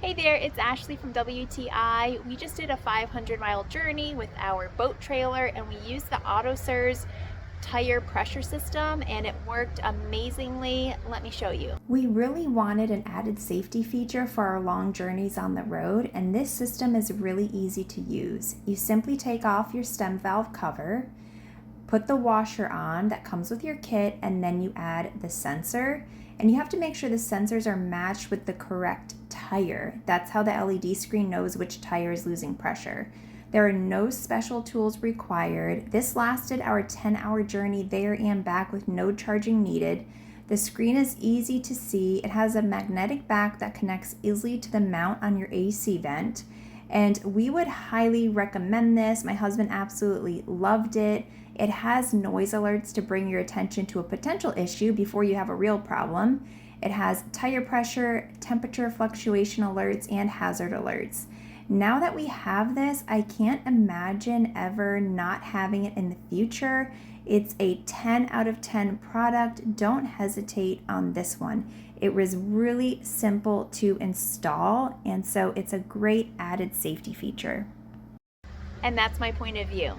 Hey there, it's Ashley from WTI. We just did a 500-mile journey with our boat trailer and we used the AUTOSIRS tire pressure system and it worked amazingly. Let me show you. We really wanted an added safety feature for our long journeys on the road, and this system is really easy to use. You simply take off your stem valve cover, put the washer on that comes with your kit, and then you add the sensor. And you have to make sure the sensors are matched with the correct tire. That's how the LED screen knows which tire is losing pressure. There are no special tools required. This lasted our 10-hour journey there and back with no charging needed. The screen is easy to see. It has a magnetic back that connects easily to the mount on your AC vent. And we would highly recommend this. My husband absolutely loved it. It has noise alerts to bring your attention to a potential issue before you have a real problem. It has tire pressure, temperature fluctuation alerts, and hazard alerts. Now that we have this, I can't imagine ever not having it in the future. It's a 10 out of 10 product. Don't hesitate on this one. It was really simple to install, and so it's a great added safety feature. And that's my point of view.